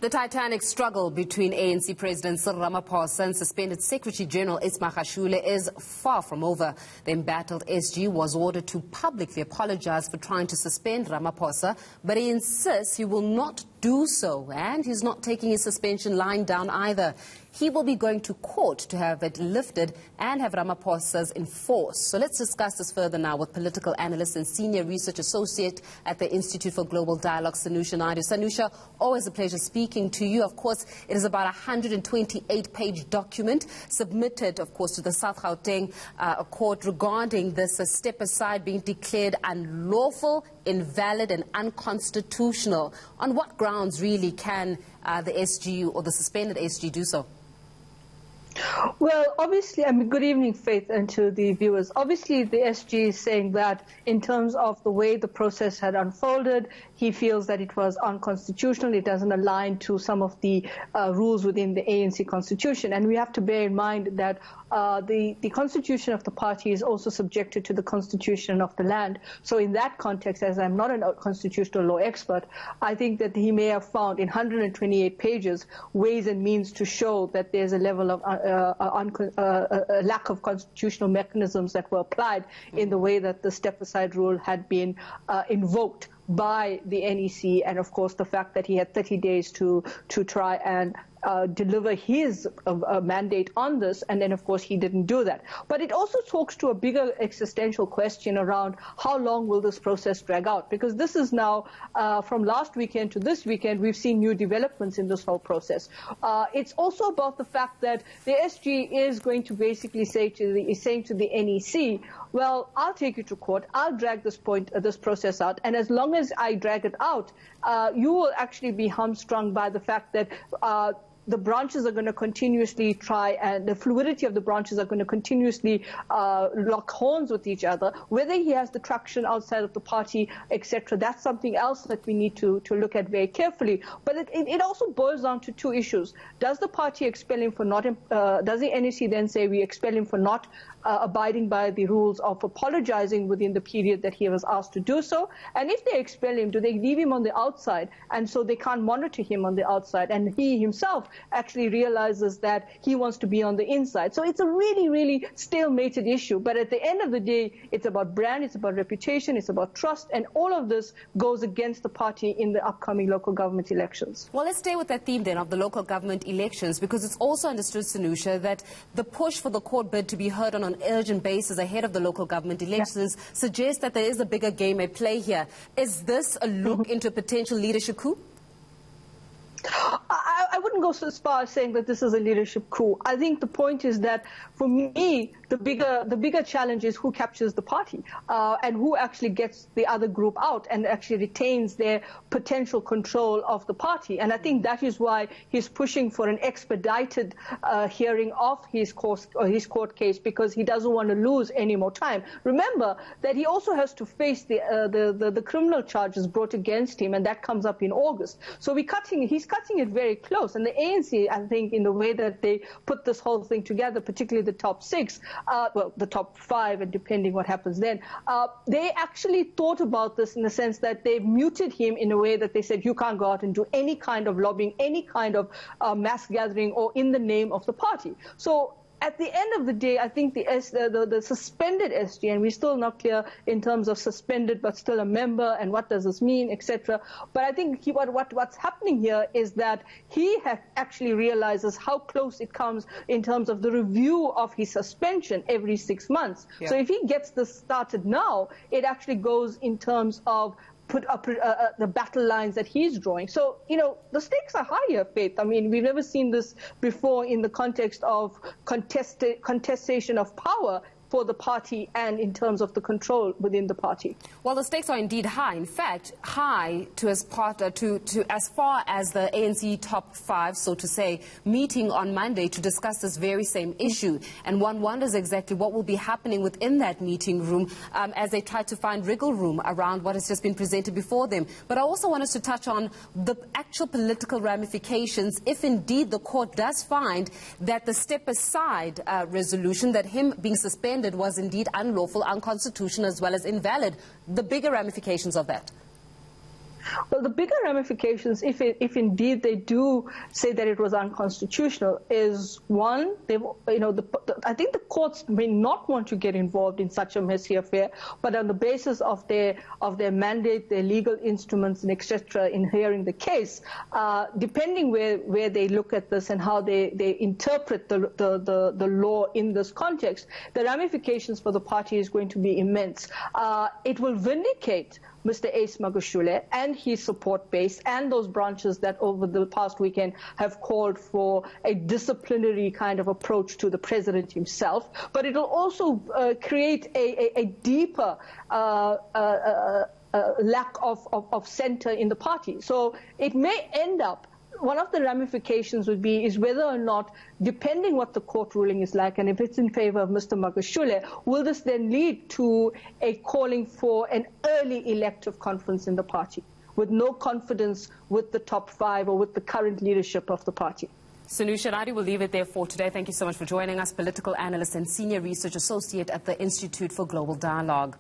The titanic struggle between ANC President Cyril Ramaphosa and suspended Secretary General Ace Magashule is far from over. The embattled SG was ordered to publicly apologise for trying to suspend Ramaphosa, but he insists he will not do so, and he's not taking his suspension lying down either. He will be going to court to have it lifted and have Ramaphosa's enforced. So let's discuss this further now with political analyst and senior research associate at the Institute for Global Dialogue Sanusha Naidu. Sanusha, always a pleasure speaking to you. Of course, it is about a 128-page document submitted, of course, to the South Gauteng court regarding this step aside being declared unlawful, invalid and unconstitutional. On what grounds really can the SGU or the suspended SG do so? Well, obviously, good evening, Faith, and to the viewers. Obviously, the SG is saying that in terms of the way the process had unfolded, he feels that it was unconstitutional. It doesn't align to some of the rules within the ANC constitution. And we have to bear in mind that the constitution of the party is also subjected to the constitution of the land. So in that context, as I'm not a constitutional law expert, I think that he may have found in 128 pages ways and means to show that there's a level of a lack of constitutional mechanisms that were applied in the way that the step-aside rule had been invoked by the NEC, and of course the fact that he had 30 days to try and deliver his mandate on this, and then of course he didn't do that. But it also talks to a bigger existential question around how long will this process drag out, because this is now from last weekend to this weekend we've seen new developments in this whole process. It's also about the fact that the SG is going to basically saying to the NEC, well, I'll take you to court, I'll drag this process out, and as long as I drag it out, you will actually be hamstrung by the fact that the branches are going to continuously try, and the fluidity of the branches are going to continuously lock horns with each other. Whether he has the traction outside of the party, etc., that's something else that we need to look at very carefully. But it also boils down to two issues. Does the party expel him for not, does the NEC then say we expel him for not abiding by the rules of apologizing within the period that he was asked to do so? And if they expel him, do they leave him on the outside, and so they can't monitor him on the outside, and he himself actually realizes that he wants to be on the inside? So it's a really, really stalemated issue. But at the end of the day, it's about brand, it's about reputation, it's about trust, and all of this goes against the party in the upcoming local government elections. Well, let's stay with that theme then of the local government elections, because it's also understood, Sanusha, that the push for the court bid to be heard on an urgent basis ahead of the local government elections suggests that there is a bigger game at play here. Is this a look into a potential leadership coup? I wouldn't go so far as saying that this is a leadership coup. I think the point is that, for me, the bigger challenge is who captures the party and who actually gets the other group out and actually retains their potential control of the party. And I think that is why he's pushing for an expedited hearing of his court case, because he doesn't want to lose any more time. Remember that he also has to face the criminal charges brought against him, and that comes up in August. So he's cutting it very close. And the ANC, I think, in the way that they put this whole thing together, particularly the top six, well, the top five, and depending what happens then, they actually thought about this in the sense that they muted him in a way that they said you can't go out and do any kind of lobbying, any kind of mass gathering or in the name of the party. So at the end of the day, I think the suspended SG, and we're still not clear in terms of suspended but still a member and what does this mean, etc. But I think what's happening here is that he actually realizes how close it comes in terms of the review of his suspension every 6 months. Yeah. So if he gets this started now, it actually goes in terms of put up the battle lines that he's drawing. So, you know, the stakes are higher, Faith. I mean, we've never seen this before in the context of contestation of power for the party and in terms of the control within the party. Well, the stakes are indeed high. In fact, high to as far as the ANC top five, so to say, meeting on Monday to discuss this very same issue. And one wonders exactly what will be happening within that meeting room as they try to find wriggle room around what has just been presented before them. But I also want us to touch on the actual political ramifications if indeed the court does find that the step-aside resolution, that him being suspended was indeed unlawful, unconstitutional, as well as invalid. The bigger ramifications of that. Well, the bigger ramifications, if indeed they do say that it was unconstitutional, is one, I think the courts may not want to get involved in such a messy affair, but on the basis of their mandate, their legal instruments, and etc. in hearing the case, depending where they look at this and how they interpret the law in this context, the ramifications for the party is going to be immense. It will vindicate Mr. Ace Magashule and his support base and those branches that over the past weekend have called for a disciplinary kind of approach to the president himself. But it will also create a deeper lack of center in the party. So it may end up, one of the ramifications is whether or not, depending what the court ruling is like, and if it's in favor of Mr. Magashule, will this then lead to a calling for an early elective conference in the party with no confidence with the top five or with the current leadership of the party? Sanusha Naidu, we'll leave it there for today. Thank you so much for joining us, political analyst and senior research associate at the Institute for Global Dialogue.